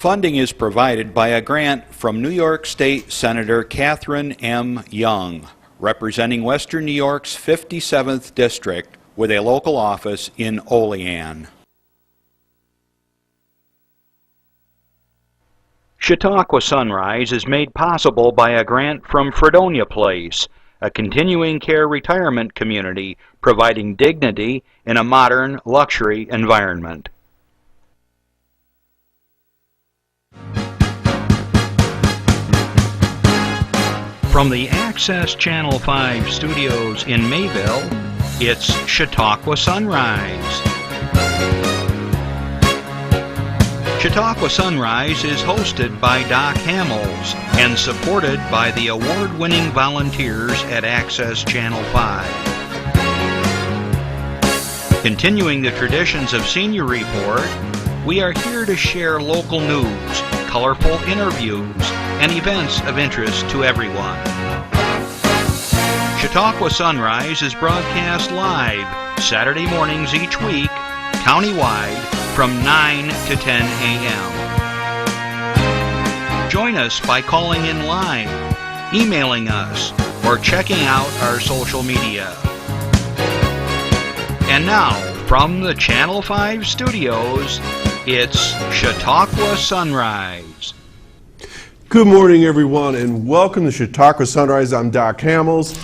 Funding is provided by a grant from New York State Senator Catherine M. Young, representing Western New York's 57th District with a local office in Olean. Chautauqua Sunrise is made possible by a grant from Fredonia Place, a continuing care retirement community providing dignity in a modern luxury environment. From the Access Channel 5 studios in Mayville, it's Chautauqua Sunrise. Chautauqua Sunrise is hosted by Doc Hamels and supported by the award-winning volunteers at Access Channel 5. Continuing the traditions of Senior Report, we are here to share local news, colorful interviews, and events of interest to everyone. Chautauqua Sunrise is broadcast live Saturday mornings each week, countywide, from 9 to 10 a.m. Join us by calling in live, emailing us, or checking out our social media. And now, from the Channel 5 studios, it's Chautauqua Sunrise. Good morning, everyone, and welcome to Chautauqua Sunrise. I'm Doc Hamels.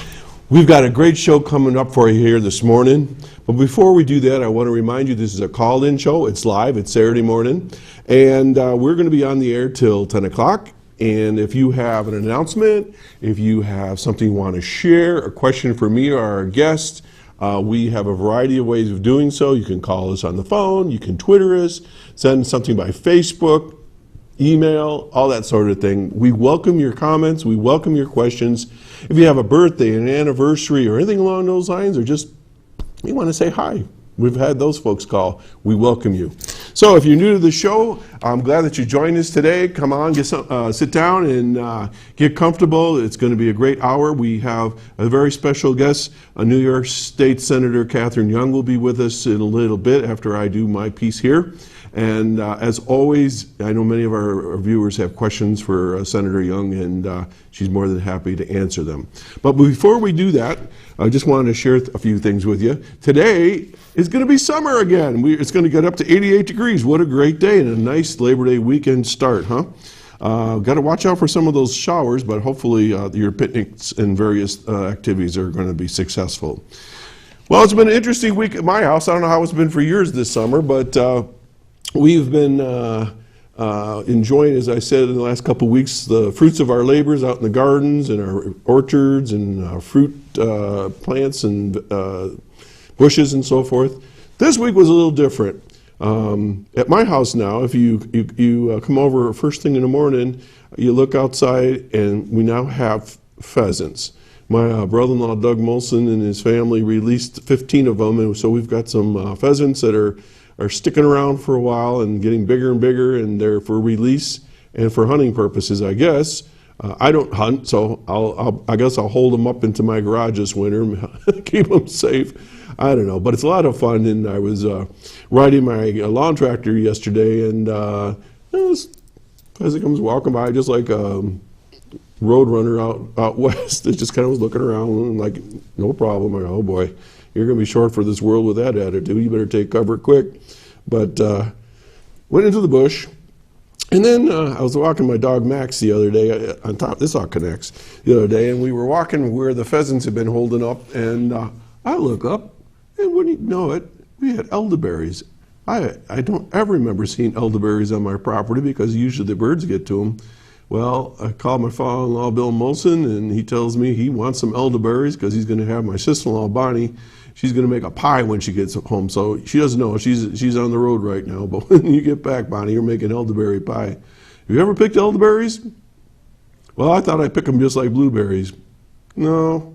We've got a great show coming up for you here this morning. But before we do that, I want to remind you this is a call-in show. It's live. It's Saturday morning. And we're going to be on the air till 10 o'clock. And if you have an announcement, if you have something you want to share, a question for me or our guest, we have a variety of ways of doing so. You can call us on the phone. You can Twitter us, send something by Facebook, email, all that sort of thing. We welcome your comments. We welcome your questions. If you have a birthday, an anniversary, or anything along those lines, or just you want to say hi, we've had those folks call. We welcome you. So if you're new to the show, I'm glad that you joined us today. Come on, sit down and get comfortable. It's going to be a great hour. We have a very special guest. A New York State Senator Catherine Young will be with us in a little bit after I do my piece here. And as always, I know many of our viewers have questions for Senator Young, and she's more than happy to answer them. But before we do that, I just wanted to share a few things with you. Today is going to be summer again. It's going to get up to 88 degrees. What a great day and a nice Labor Day weekend start, huh? Got to watch out for some of those showers, but hopefully your picnics and various activities are going to be successful. Well, it's been an interesting week at my house. I don't know how it's been for yours this summer, but we've been enjoying, as I said in the last couple of weeks, the fruits of our labors out in the gardens and our orchards and fruit plants and bushes and so forth. This week was a little different. At my house now, if you come over first thing in the morning, you look outside and we now have pheasants. My brother-in-law Doug Molson and his family released 15 of them, and so we've got some pheasants that are sticking around for a while and getting bigger and bigger, and they're for release and for hunting purposes, I guess. I don't hunt, so I guess I'll hold them up into my garage this winter and keep them safe. I don't know, but it's a lot of fun, and I was riding my lawn tractor yesterday, and as it comes walking by, just like a road runner out west, it just kind of was looking around and like, no problem. I go, oh boy, you're going to be short for this world with that attitude. You better take cover quick. But went into the bush. And then I was walking my dog Max the other day on top. This all connects. The other day, and we were walking where the pheasants had been holding up. And I look up, and wouldn't you know it, we had elderberries. I don't ever remember seeing elderberries on my property because usually the birds get to them. Well, I called my father-in-law, Bill Molson, and he tells me he wants some elderberries because he's going to have my sister-in-law, Bonnie. She's going to make a pie when she gets home. So she doesn't know. She's on the road right now. But when you get back, Bonnie, you're making elderberry pie. Have you ever picked elderberries? Well, I thought I'd pick them just like blueberries. No,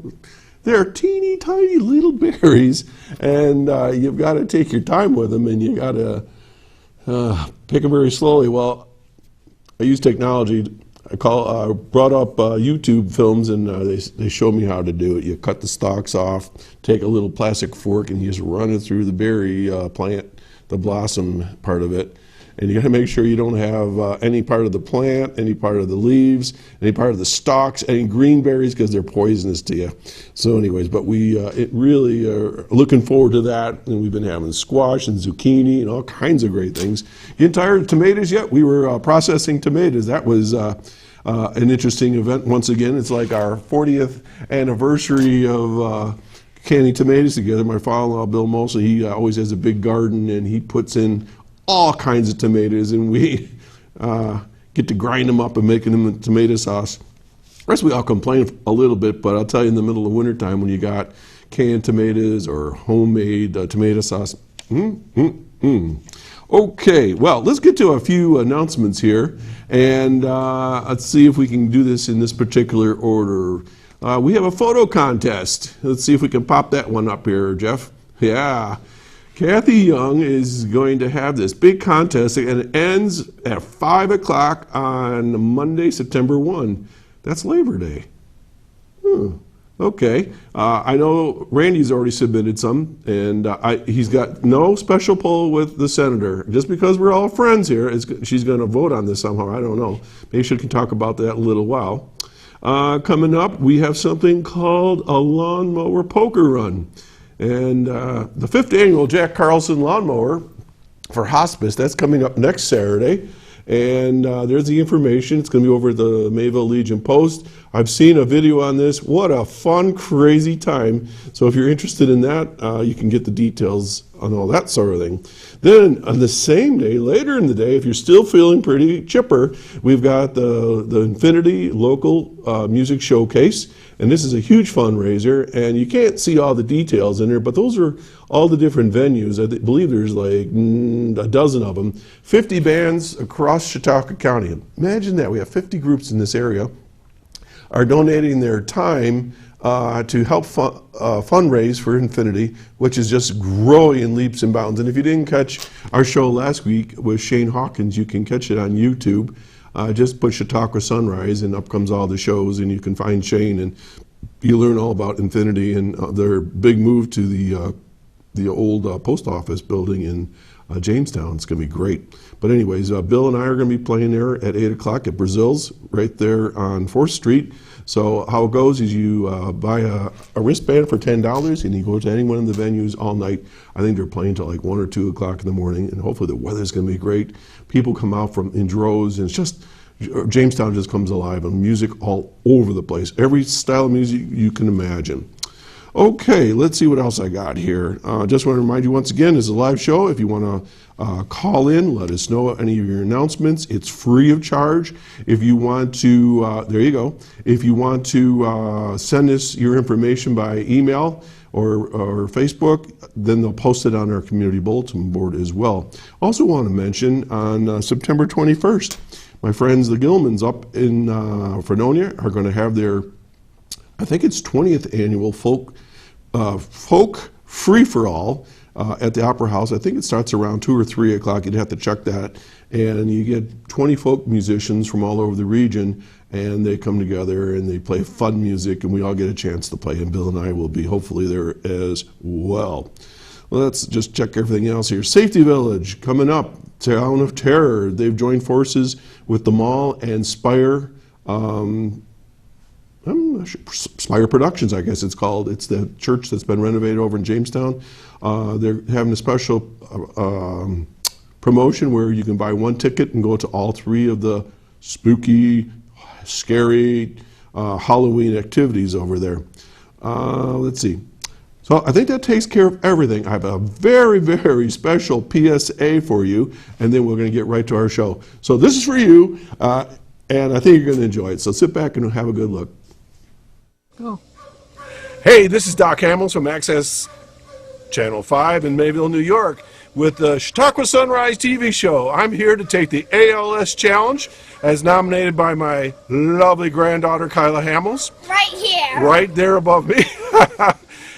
they're teeny tiny little berries, and you've got to take your time with them, and you got to pick them very slowly. Well, I use technology. I brought up YouTube films, and they show me how to do it. You cut the stalks off, take a little plastic fork, and you just run it through the berry plant, the blossom part of it. and you got to make sure you don't have any part of the plant, any part of the leaves, any part of the stalks, any green berries, because they're poisonous to you. So anyways, but we it really are looking forward to that, and we've been having squash and zucchini and all kinds of great things. Getting tired of tomatoes yet? We were processing tomatoes. That was an interesting event once again. It's like our 40th anniversary of canning tomatoes together. My father-in-law, Bill Mosley, he always has a big garden, and he puts in all kinds of tomatoes, and we get to grind them up and making them in tomato sauce. Rest we all complain a little bit, but I'll tell you, in the middle of wintertime when you got canned tomatoes or homemade tomato sauce, Okay, well, let's get to a few announcements here, and let's see if we can do this in this particular order. We have a photo contest. Let's see if we can pop that one up here, Jeff. Yeah. Cathy Young is going to have this big contest, and it ends at 5 o'clock on Monday, September 1. That's Labor Day. Okay. I know Randy's already submitted some, and he's got no special poll with the senator. Just because we're all friends here, she's going to vote on this somehow. I don't know. Maybe she can talk about that in a little while. Coming up, we have something called a lawnmower poker run. And the 5th annual Jack Carlson lawnmower for hospice, that's coming up next Saturday. And there's the information. It's going to be over at the Mayville Legion Post. I've seen a video on this. What a fun, crazy time. So if you're interested in that, you can get the details on all that sort of thing. Then on the same day, later in the day, if you're still feeling pretty chipper, we've got the Infinity Local Music Showcase. And this is a huge fundraiser, and you can't see all the details in there, but those are all the different venues. I believe there's like a dozen of them. 50 bands across Chautauqua County. Imagine that. We have 50 groups in this area are donating their time to help fundraise for Infinity, which is just growing in leaps and bounds. And if you didn't catch our show last week with Shane Hawkins, you can catch it on YouTube. Just put Chautauqua Sunrise, and up comes all the shows, and you can find Shane, and you learn all about Infinity and their big move to the old post office building in Jamestown. It's going to be great. But anyways, Bill and I are going to be playing there at 8 o'clock at Brazil's, right there on 4th Street. So how it goes is you buy a wristband for $10, and you go to any one of the venues all night. I think they're playing till like 1 or 2 o'clock in the morning, and hopefully the weather's going to be great. People come out in droves, and it's just, Jamestown just comes alive, and music all over the place. Every style of music you can imagine. Okay, let's see what else I got here. Just want to remind you once again, it's a live show. If you want to call in, let us know any of your announcements. It's free of charge. If you want to, there you go. If you want to send us your information by email or Facebook, then they'll post it on our community bulletin board as well. Also want to mention on September 21st, my friends the Gilmans up in Fredonia are going to have their, I think it's 20th annual folk free-for-all at the Opera House. I think it starts around 2 or 3 o'clock. You'd have to check that. And you get 20 folk musicians from all over the region, and they come together and they play fun music, and we all get a chance to play. And Bill and I will be hopefully there as well. Let's just check everything else here. Safety Village coming up. Town of Terror. They've joined forces with the mall and Spire. I'm not sure, Spire Productions, I guess it's called. It's the church that's been renovated over in Jamestown. They're having a special promotion where you can buy one ticket and go to all 3 of the spooky, scary Halloween activities over there. Let's see. So I think that takes care of everything. I have a very, very special PSA for you, and then we're going to get right to our show. So this is for you, and I think you're going to enjoy it. So sit back and have a good look. Go. Hey, this is Doc Hamels from Access Channel 5 in Mayville, New York, with the Chautauqua Sunrise TV show. I'm here to take the ALS Challenge as nominated by my lovely granddaughter, Kyla Hamels. Right here. Right there above me.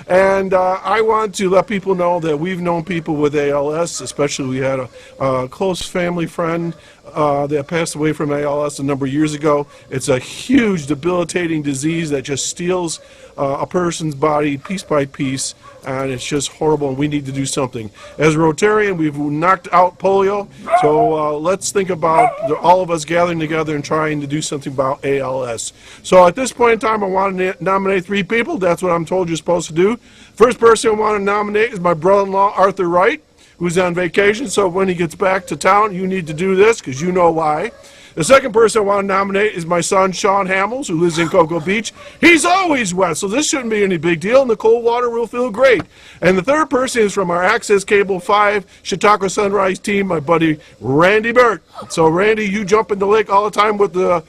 And I want to let people know that we've known people with ALS, especially we had a close family friend that passed away from ALS a number of years ago. It's a huge, debilitating disease that just steals a person's body piece by piece, and it's just horrible, and we need to do something. As a Rotarian, we've knocked out polio, so let's think about all of us gathering together and trying to do something about ALS. So at this point in time, I want to nominate 3 people. That's what I'm told you're supposed to do. First person I want to nominate is my brother-in-law, Arthur Wright, who's on vacation, so when he gets back to town, you need to do this, because you know why. The second person I want to nominate is my son, Sean Hamels, who lives in Cocoa Beach. He's always wet, so this shouldn't be any big deal, and the cold water will feel great. And the third person is from our Access Cable 5 Chautauqua Sunrise team, my buddy, Randy Burt. So, Randy, you jump in the lake all the time with the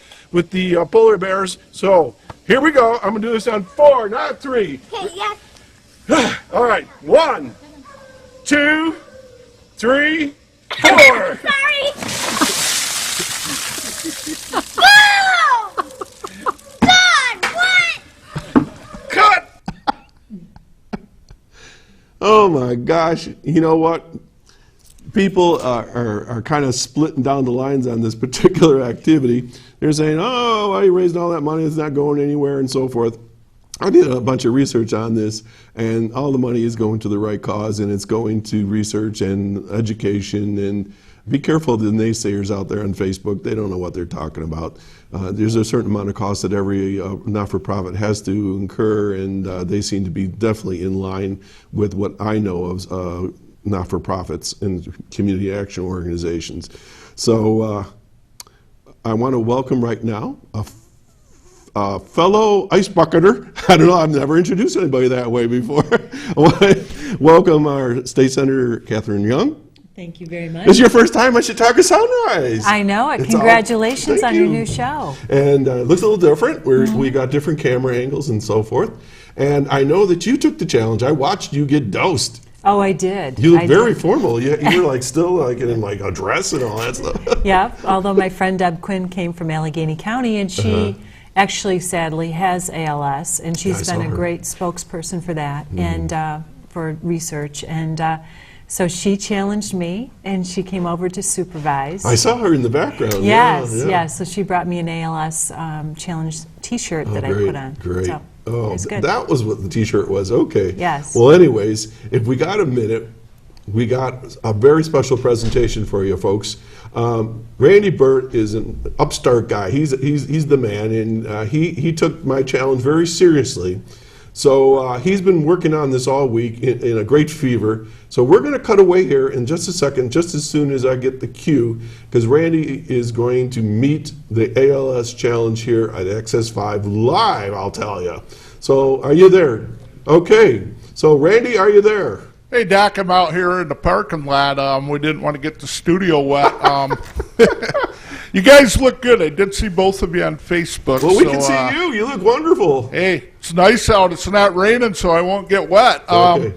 polar bears. So, here we go. I'm going to do this on 4, not 3. Hey, yeah. All right, 1, 2, 3, 4. Sorry. Whoa! God, what? Cut! Oh my gosh, you know what? People are kind of splitting down the lines on this particular activity. They're saying, oh, why are you raising all that money? It's not going anywhere and so forth. I did a bunch of research on this, and all the money is going to the right cause, and it's going to research and education. And be careful of the naysayers out there on Facebook. They don't know what they're talking about. There's a certain amount of cost that every not-for-profit has to incur, and they seem to be definitely in line with what I know of not-for-profits and community action organizations. So I want to welcome right now a fellow ice bucketer. I don't know, I've never introduced anybody that way before. Welcome our State Senator Catherine Young. Thank you very much. This is your first time at Chautauqua Sunrise. I know it. It's Congratulations thank on your you. new show. And it looks a little different. We got different camera angles and so forth. And I know that you took the challenge. I watched you get dosed. Oh, I did. You look I very did. formal. You were like still like in like a dress and all that stuff. Yeah, although my friend Deb Quinn came from Allegheny County, and she actually sadly has ALS, and she's I been saw a her. great spokesperson for that and for research. And so she challenged me, and she came over to supervise. I saw her in the background. Yes, yeah. yes. So she brought me an ALS challenge T-shirt that I put on. Great. So Oh, it was good. that was what the T-shirt was. Okay. Yes. Well, anyways, if we got a minute, we got a very special presentation for you, folks. Randy Burt is an upstart guy. He's the man, and he took my challenge very seriously. So he's been working on this all week in a great fever. So we're going to cut away here in just a second, just as soon as I get the cue, because Randy is going to meet the ALS challenge here at Access 5 live, I'll tell you. So are you there? Okay. So Randy, are you there? Hey, Doc, I'm out here in the parking lot. We didn't want to get the studio wet. You guys look good. I did see both of you on Facebook. Well, we can see you. You look wonderful. Hey, it's nice out. It's not raining, so I won't get wet. Okay.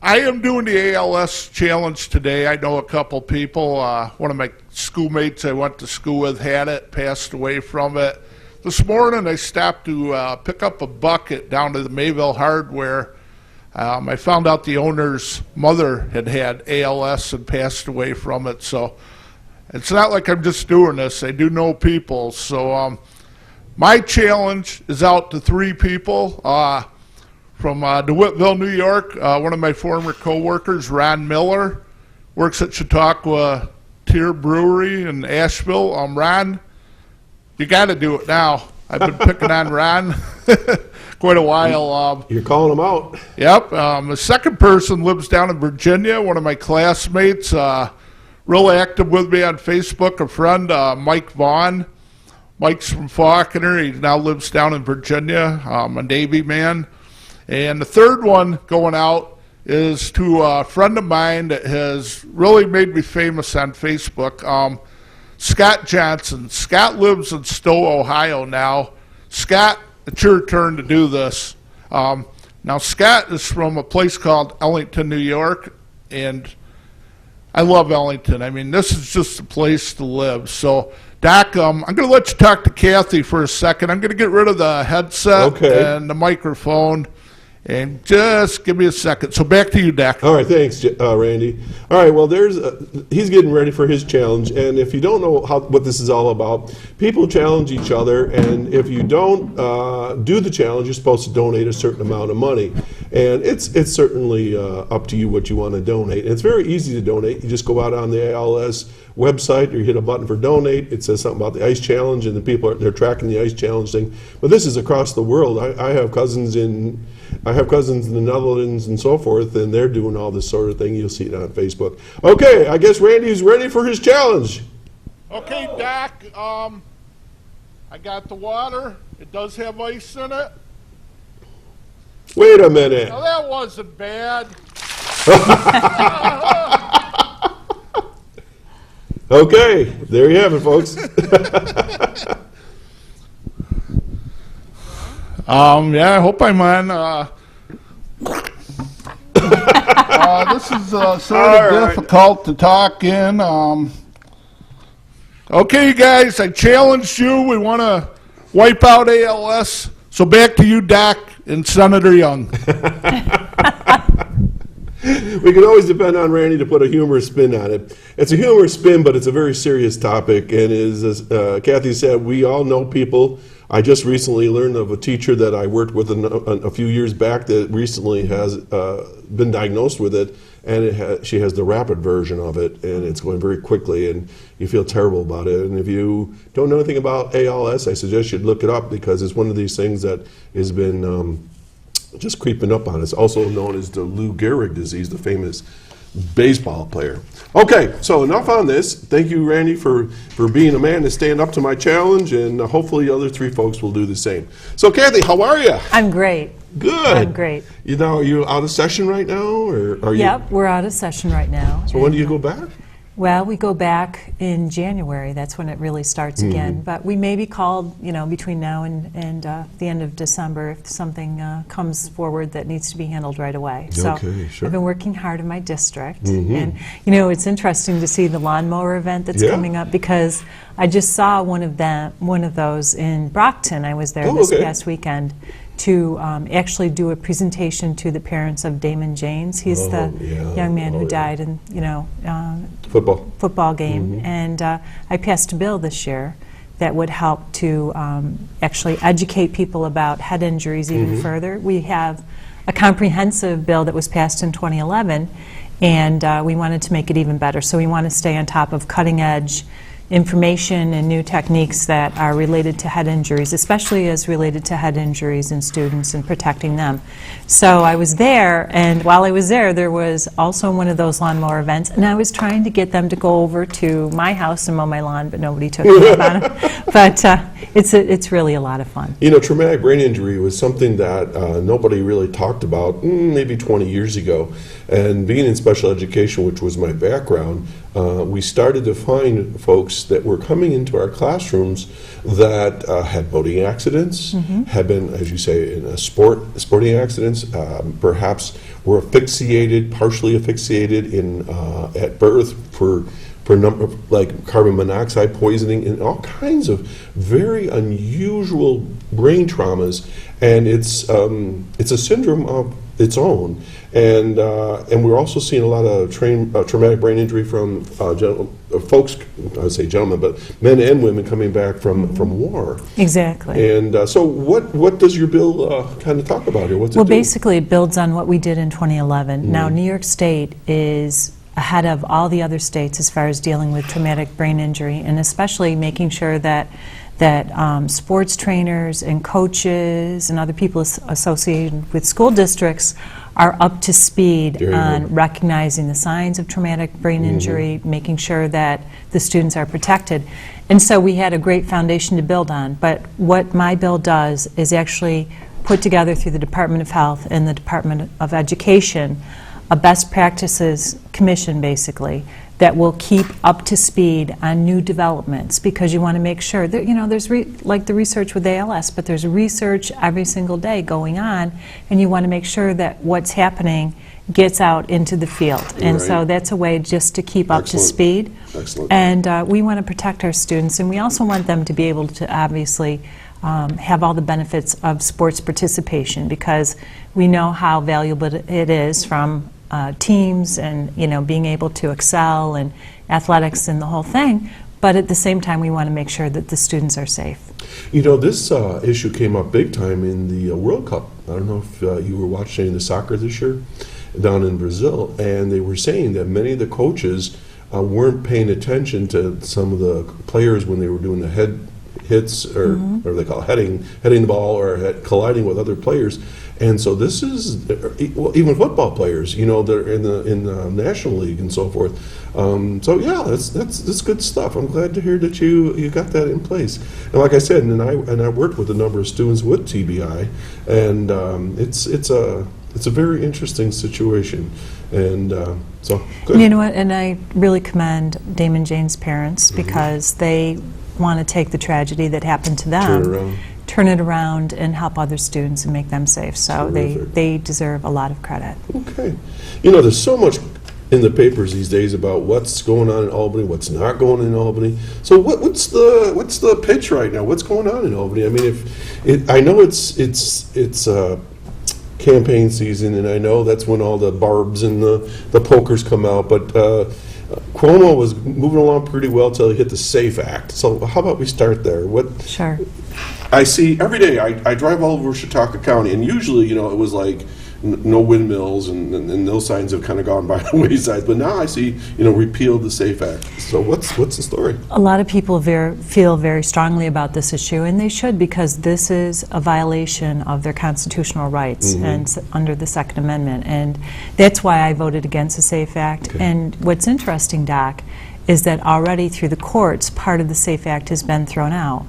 I am doing the ALS challenge today. I know a couple people. One of my schoolmates I went to school with had it, passed away from it. This morning I stopped to pick up a bucket down to the Mayville Hardware. I found out the owner's mother had ALS and passed away from it. So it's not like I'm just doing this. I do know people. So my challenge is out to 3 people. From DeWittville, New York, one of my former co-workers, Ron Miller, works at Chautauqua Tier Brewery in Asheville. Ron, you got to do it now. I've been picking on Ron quite a while. You're calling them out. Yep. The second person lives down in Virginia, one of my classmates, real active with me on Facebook, a friend, Mike Vaughn. Mike's from Faulkner. He now lives down in Virginia, a Navy man. And the third one going out is to a friend of mine that has really made me famous on Facebook, Scott Johnson. Scott lives in Stowe, Ohio now. Scott, it's your turn to do this. Now, Scott is from a place called Ellington, New York, and I love Ellington. I mean, this is just a place to live. So, Doc, I'm going to let you talk to Cathy for a second. I'm going to get rid of the headset Okay. and the microphone. And just give me a second. So back to you, Dak. All right, thanks, Randy. All right, well, he's getting ready for his challenge, and if you don't know what this is all about, people challenge each other, and if you don't do the challenge, you're supposed to donate a certain amount of money, and it's certainly up to you what you want to donate. And it's very easy to donate. You just go out on the ALS website, or you hit a button for donate. It says something about the ice challenge, and the people they're tracking the ice challenge thing. But this is across the world. I have cousins in the Netherlands and so forth, and they're doing all this sort of thing. You'll see it on Facebook. Okay, I guess Randy's ready for his challenge. Okay, Dak, I got the water. It does have ice in it. Wait a minute. Now, that wasn't bad. Okay, there you have it, folks. Yeah, I hope I'm on. This is sort of difficult to talk in. Okay, guys, I challenged you. We want to wipe out ALS. So back to you, Doc, and Senator Young. We can always depend on Randy to put a humorous spin on it. It's a humorous spin, but it's a very serious topic. And as Cathy said, we all know people. I just recently learned of a teacher that I worked with a few years back that recently has been diagnosed with it, and she has the rapid version of it, and it's going very quickly, and you feel terrible about it. And if you don't know anything about ALS, I suggest you look it up, because it's one of these things that has been just creeping up on us. It's also known as the Lou Gehrig disease, the famous baseball player. Okay, so enough on this. Thank you, Randy, for being a man to stand up to my challenge, and hopefully the other three folks will do the same. So, Cathy, how are you? I'm great. Good. I'm great. Are you out of session right now, or are you? Yep, we're out of session right now. So when do you go back? Well, we go back in January. That's when it really starts again. But we may be called, between now and the end of December if something comes forward that needs to be handled right away. So Okay, sure. I've been working hard in my district. And, it's interesting to see the lawnmower event that's coming up, because I just saw one of those in Brockton. I was there this past weekend to actually do a presentation to the parents of Damon James. He's the young man who died in, football game. And I passed a bill this year that would help to actually educate people about head injuries even further. We have a comprehensive bill that was passed in 2011, and we wanted to make it even better. So we want to stay on top of cutting-edge information and new techniques that are related to head injuries, especially as related to head injuries in students and protecting them. So I was there, and while I was there, there was also one of those lawnmower events, and I was trying to get them to go over to my house and mow my lawn, but nobody took me up on it. But it's really a lot of fun. Traumatic brain injury was something that nobody really talked about maybe 20 years ago. And being in special education, which was my background, we started to find folks that were coming into our classrooms that had boating accidents, had been, as you say, in sporting accidents, perhaps were partially asphyxiated at birth for number like carbon monoxide poisoning, and all kinds of very unusual brain traumas. And it's a syndrome of its own. And we're also seeing a lot of traumatic brain injury from folks, I would say gentlemen, but men and women coming back from war. Exactly. And so what does your bill kind of talk about here? What's it do? Basically it builds on what we did in 2011. Now, New York State is ahead of all the other states as far as dealing with traumatic brain injury, and especially making sure that sports trainers and coaches and other people associated with school districts are up to speed on recognizing the signs of traumatic brain injury, making sure that the students are protected. And so we had a great foundation to build on. But what my bill does is actually put together through the Department of Health and the Department of Education a best practices commission, basically, that will keep up to speed on new developments, because you want to make sure that, there's like the research with ALS, but there's research every single day going on, and you want to make sure that what's happening gets out into the field. And so that's a way just to keep up to speed. Excellent. And we want to protect our students, and we also want them to be able to obviously have all the benefits of sports participation, because we know how valuable it is from teams and, you know, being able to excel and athletics and the whole thing. But at the same time, we want to make sure that the students are safe. You know, this issue came up big time in the World Cup. I don't know if you were watching the soccer this year down in Brazil, and they were saying that many of the coaches weren't paying attention to some of the players when they were doing the head hits, or or they call it heading the ball, or colliding with other players. And so this is, well, even football players, you know, they're in the National League and so forth. So yeah, that's good stuff. I'm glad to hear that you got that in place. And like I said, and I worked with a number of students with TBI, and it's a very interesting situation. And so good. You know what? And I really commend Damon Jane's parents, because they want to take the tragedy that happened to them, turn it around and help other students and make them safe. So they deserve a lot of credit. Okay. You know, there's so much in the papers these days about what's going on in Albany, what's not going on in Albany. So what's the pitch right now? What's going on in Albany? I mean, I know it's campaign season, and I know that's when all the barbs and the pokers come out, but Cuomo was moving along pretty well till he hit the SAFE Act. So how about we start there? Sure. I see every day, I drive all over Chautauqua County, and usually, you know, it was like no windmills, and those signs have kind of gone by the wayside. But now I see, you know, repealed the SAFE Act. So what's the story? A lot of people feel very strongly about this issue, and they should, because this is a violation of their constitutional rights and under the Second Amendment. And that's why I voted against the SAFE Act. Okay. And what's interesting, Doc, is that already through the courts, part of the SAFE Act has been thrown out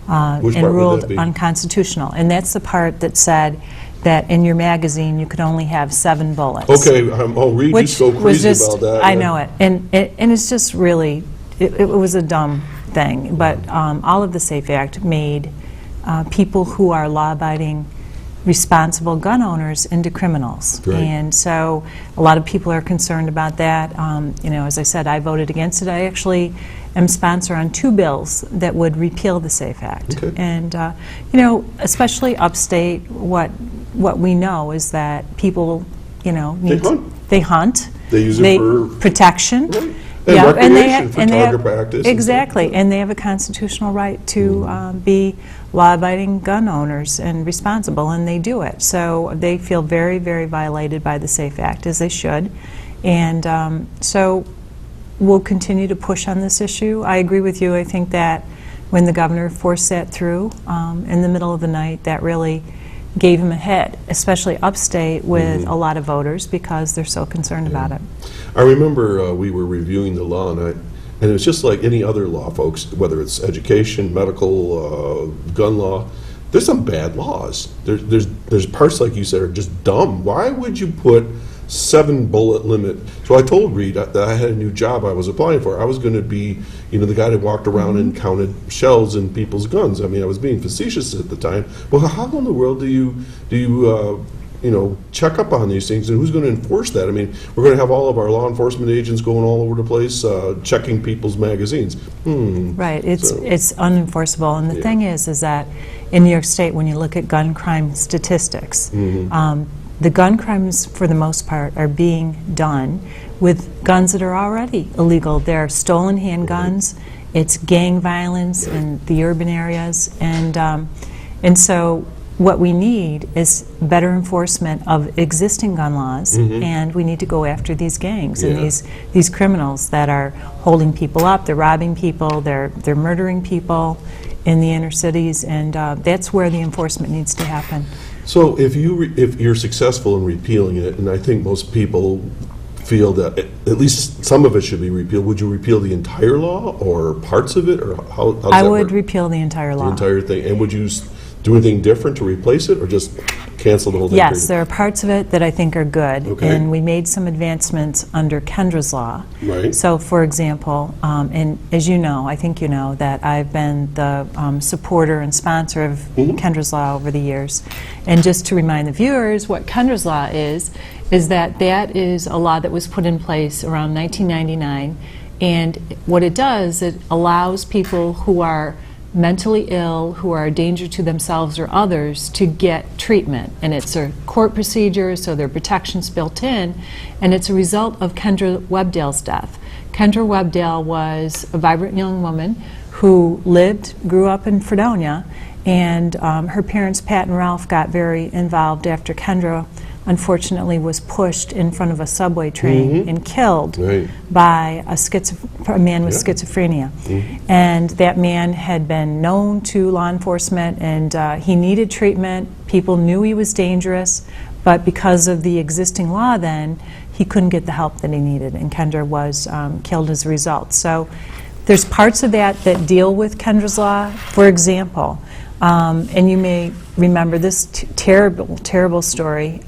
and ruled unconstitutional. And that's the part that said that in your magazine you could only have 7 bullets. Okay, Reed just go crazy about that. I know it. And it's just really, it was a dumb thing. But all of the SAFE Act made people who are law-abiding, responsible gun owners into criminals. Right. And so a lot of people are concerned about that. You know, as I said, I voted against it. I actually am sponsor on 2 bills that would repeal the SAFE Act. Okay. And you know, especially upstate, what we know is that people, you know, they hunt. They use it for protection. Right. And recreation, for target practice. Exactly, and they have a constitutional right to be law-abiding gun owners and responsible, and they do it. So they feel very, very violated by the SAFE Act, as they should. And so we'll continue to push on this issue. I agree with you. I think that when the governor forced that through in the middle of the night, that really gave him a hit, especially upstate with a lot of voters, because they're so concerned about it. I remember we were reviewing the law, and it was just like any other law, folks, whether it's education, medical, gun law. There's some bad laws. There's parts, like you said, are just dumb. Why would you put 7 bullet limit? So I told Reed that I had a new job I was applying for. I was going to be, you know, the guy that walked around and counted shells in people's guns. I mean, I was being facetious at the time. Well, how in the world do you you know, check up on these things, and who's going to enforce that? I mean, we're going to have all of our law enforcement agents going all over the place checking people's magazines. Right, it's unenforceable, and the thing is that in New York State, when you look at gun crime statistics, the gun crimes, for the most part, are being done with guns that are already illegal. They're stolen handguns, it's gang violence in the urban areas, and so what we need is better enforcement of existing gun laws, and we need to go after these gangs and these criminals that are holding people up, they're robbing people, they're murdering people in the inner cities, and that's where the enforcement needs to happen. So if you're successful in repealing it, and I think most people feel that at least some of it should be repealed, would you repeal the entire law or parts of it, or how does that work? I would repeal the entire law. The entire thing. And would you do anything different to replace it, or just cancel the whole thing? Yes, there are parts of it that I think are good, and we made some advancements under Kendra's law. Right. So, for example, and as you know, I think you know that I've been the supporter and sponsor of Kendra's law over the years. And just to remind the viewers, what Kendra's law is that is a law that was put in place around 1999, and what it does, it allows people who are mentally ill who are a danger to themselves or others to get treatment. And it's a court procedure, so there are protections built in, and it's a result of Kendra Webdale's death. Kendra Webdale was a vibrant young woman who grew up in Fredonia, and her parents, Pat and Ralph, got very involved after Kendra unfortunately was pushed in front of a subway train and killed by a man with schizophrenia. And that man had been known to law enforcement, and he needed treatment. People knew he was dangerous, but because of the existing law then, he couldn't get the help that he needed, and Kendra was killed as a result. So there's parts of that that deal with Kendra's law. For example, and you may remember this terrible, terrible story.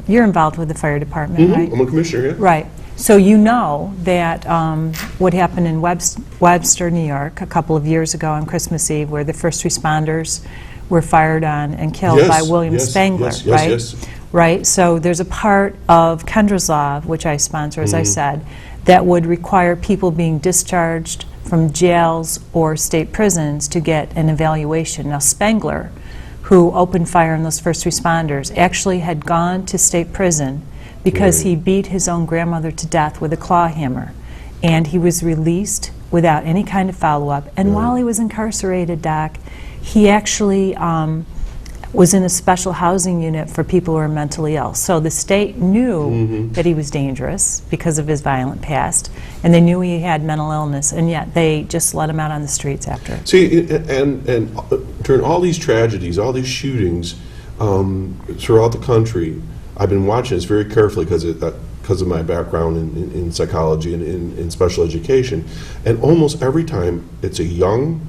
You're involved with the fire department, right? I'm a commissioner, yeah. Right. So you know that what happened in Webster, New York, a couple of years ago on Christmas Eve, where the first responders were fired on and killed by William Spangler, right? Yes. Right. So there's a part of Kendra's law, which I sponsor, as I said, that would require people being discharged from jails or state prisons to get an evaluation. Now, Spangler, who opened fire on those first responders, actually had gone to state prison because he beat his own grandmother to death with a claw hammer. And he was released without any kind of follow-up. And while he was incarcerated, Doc, he actually was in a special housing unit for people who are mentally ill. So the state knew that he was dangerous because of his violent past, and they knew he had mental illness, and yet they just let him out on the streets after. See, and during all these tragedies, all these shootings throughout the country, I've been watching this very carefully because of my background in psychology and in special education, and almost every time it's a young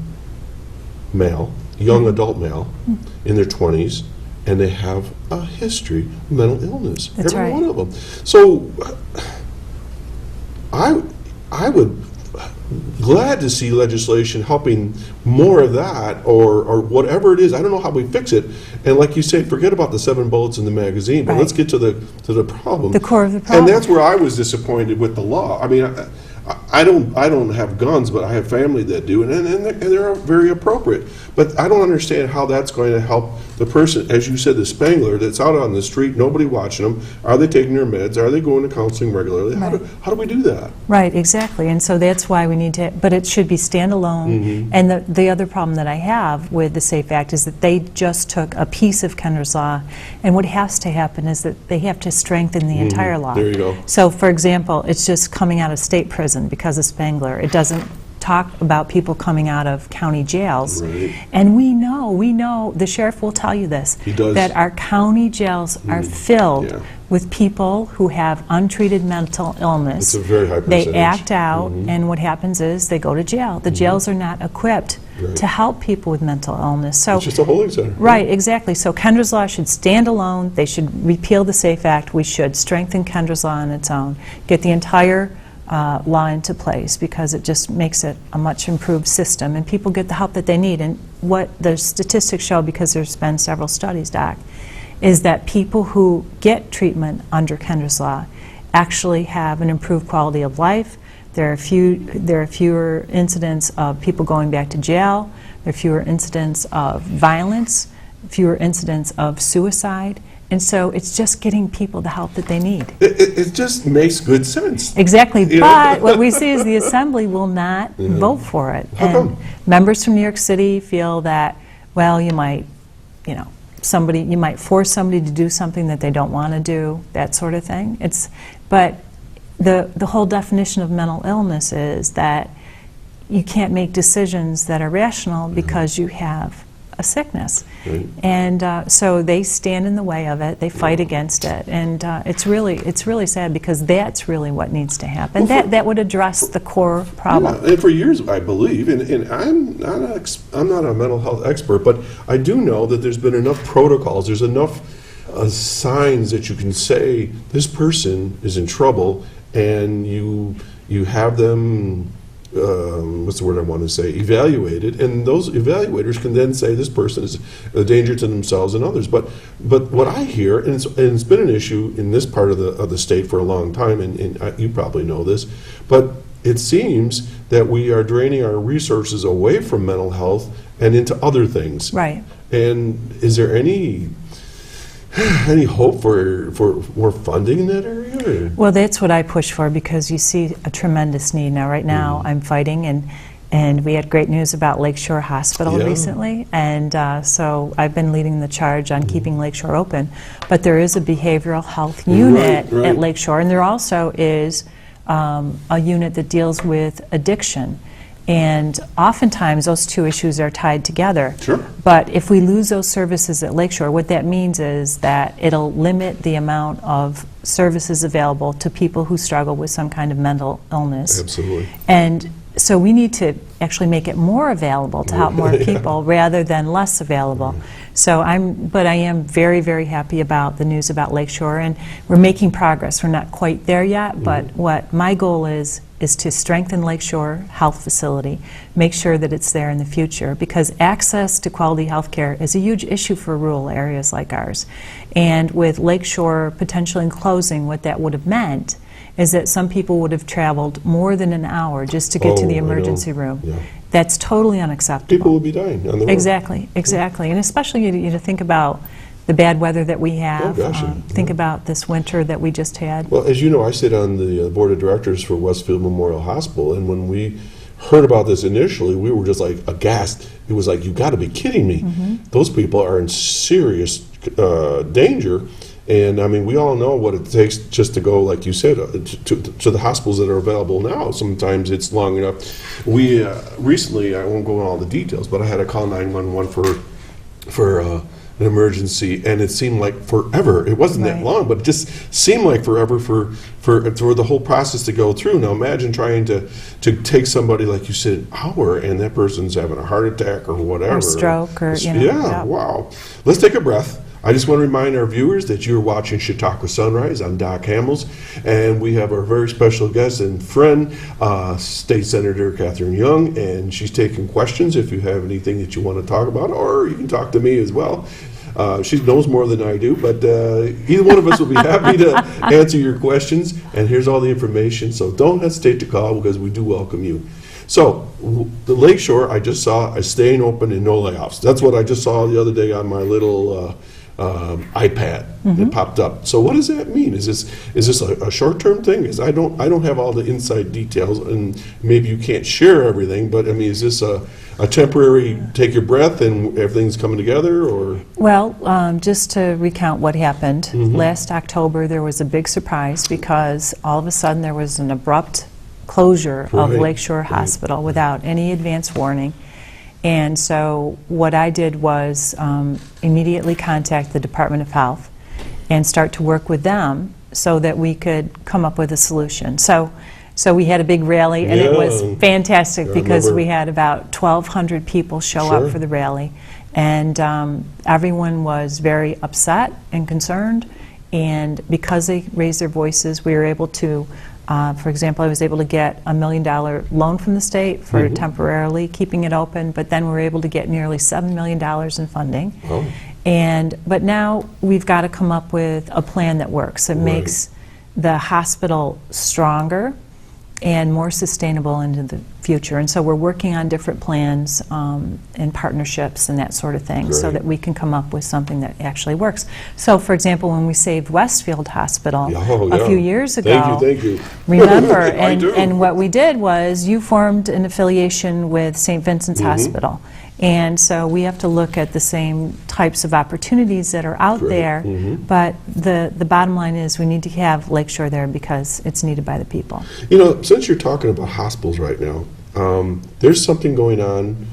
adult male in their 20s, and they have a history of mental illness. That's every right. one of them. So I would glad to see legislation helping more of that, or whatever it is. I don't know how we fix it. And like you say, forget about the 7 bullets in the magazine, but let's get to the problem. The core of the problem. And that's where I was disappointed with the law. I mean, I don't have guns, but I have family that do, and they're very appropriate. But I don't understand how that's going to help the person, as you said, the Spangler that's out on the street, nobody watching them. Are they taking their meds? Are they going to counseling regularly? Right. How do we do that? Right, exactly. And so that's why we need to, but it should be standalone. And the other problem that I have with the SAFE Act is that they just took a piece of Kendra's law, and what has to happen is that they have to strengthen the entire law. There you go. So, for example, it's just coming out of state prison because of Spangler. It doesn't talk about people coming out of county jails. Right. And we know, the sheriff will tell you this, He does. that our county jails are filled with people who have untreated mental illness. It's a very high percentage. They act out, and what happens is they go to jail. The jails are not equipped to help people with mental illness. So, It's just a holding center. right, exactly. So Kendra's law should stand alone. They should repeal the SAFE Act. We should strengthen Kendra's law on its own, get the entire law into place, because it just makes it a much improved system, and people get the help that they need. And what the statistics show, because there's been several studies, Doc, is that people who get treatment under Kendra's law actually have an improved quality of life. There are fewer incidents of people going back to jail. There are fewer incidents of violence, fewer incidents of suicide. And so it's just getting people the help that they need. It just makes good sense. Exactly, but what we see is the Assembly will not vote for it. How come? Members from New York City feel that, well, you might force somebody to do something that they don't want to do, that sort of thing. But the whole definition of mental illness is that you can't make decisions that are rational because you have a sickness. Right. And so they stand in the way of it, they fight against it, and it's really sad, because that's really what needs to happen. That would address the core problem. Yeah, and for years, I believe, and I'm not a mental health expert, but I do know that there's been enough protocols, there's enough signs that you can say this person is in trouble, and you have them, what's the word I want to say, evaluated, and those evaluators can then say this person is a danger to themselves and others. But what I hear, and it's been an issue in this part of the state for a long time, and you probably know this, but it seems that we are draining our resources away from mental health and into other things. Right. And is there any hope for more funding in that area? Or? Well, that's what I push for, because you see a tremendous need. Now, right now, I'm fighting, and we had great news about Lakeshore Hospital Yeah. recently, and so I've been leading the charge on keeping Lakeshore open. But there is a behavioral health unit Right. at Lakeshore, and there also is a unit that deals with addiction. And oftentimes, those two issues are tied together. Sure. But if we lose those services at Lakeshore, what that means is that it'll limit the amount of services available to people who struggle with some kind of mental illness. Absolutely. And so we need to actually make it more available to help more people rather than less available. So I am very, very happy about the news about Lakeshore, and we're making progress. We're not quite there yet, but what my goal is to strengthen Lakeshore Health Facility, make sure that it's there in the future, because access to quality health care is a huge issue for rural areas like ours. And with Lakeshore potentially closing, what that would have meant is that some people would have traveled more than an hour just to get to the I know. emergency room. Yeah. That's totally unacceptable. People will be dying on the road. Exactly, exactly. And especially you to think about the bad weather that we have. gosh, Think about this winter that we just had. Well, as you know, I sit on the board of directors for Westfield Memorial Hospital, and when we heard about this initially, we were just like aghast. It was like, you got to be kidding me. Those people are in serious danger. And I mean, we all know what it takes just to go, like you said, to the hospitals that are available now. Sometimes it's long enough. We recently, I won't go into all the details, but I had to call 911 for an emergency, and it seemed like forever. It wasn't that Right. long, but it just seemed like forever for the whole process to go through. Now imagine trying to take somebody, like you said, an hour, and that person's having a heart attack or whatever. Or stroke, or, you know. Yeah, wow. Let's take a breath. I just want to remind our viewers that you're watching Chautauqua Sunrise. I'm Doc Hamels, and we have our very special guest and friend, State Senator Catherine Young, and she's taking questions if you have anything that you want to talk about, or you can talk to me as well. She knows more than I do, but either one of us will be happy to answer your questions, and here's all the information, so don't hesitate to call, because we do welcome you. So, the Lakeshore, I just saw, is staying open and no layoffs. That's what I just saw the other day on my little iPad. It popped up. So what does that mean? Is this a short-term thing? Because I don't have all the inside details, and maybe you can't share everything. But I mean, is this a temporary take your breath and everything's coming together, or? Well, just to recount what happened, last October there was a big surprise, because all of a sudden there was an abrupt closure of Right. Lakeshore Hospital without any advance warning. And so what I did was immediately contact the Department of Health and start to work with them so that we could come up with a solution. So we had a big rally, and it was Yeah. fantastic, I because remember. we had about 1,200 people show Sure. up for the rally. And everyone was very upset and concerned, and because they raised their voices, we were able to, for example, I was able to get $1 million loan from the state for temporarily keeping it open, but then we were able to get nearly $7 million in funding. Oh. But now we've got to come up with a plan that works, that makes the hospital stronger and more sustainable into the future. And so we're working on different plans and partnerships and that sort of thing, so Great. that we can come up with something that actually works. So, for example, when we saved Westfield Hospital Oh, a yeah. few years ago, Thank you. remember, I do. and what we did was you formed an affiliation with St. Vincent's Hospital. And so we have to look at the same types of opportunities that are out Great. there, but the bottom line is we need to have Lakeshore there because it's needed by the people. You know, since you're talking about hospitals right now, there's something going on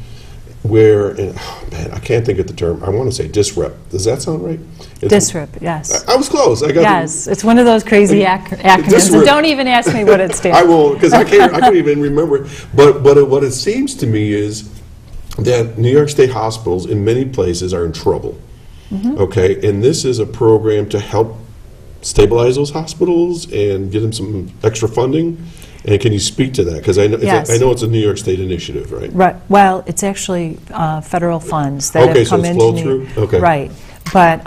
where, and, oh, man, I can't think of the term. I want to say disrupt. Does that sound right? DISRIP, yes. I was close. I got Yes, it's one of those crazy acronyms. DISRIP. And don't even ask me what it stands I for. will, because I can't even remember it. But what it seems to me is that New York State hospitals in many places are in trouble. Okay, and this is a program to help stabilize those hospitals and give them some extra funding. And can you speak to that? Because I know Yes. I know it's a New York State initiative, right? Right. Well, it's actually federal funds that Okay, have so come it's into flowed New through? Okay. Right. But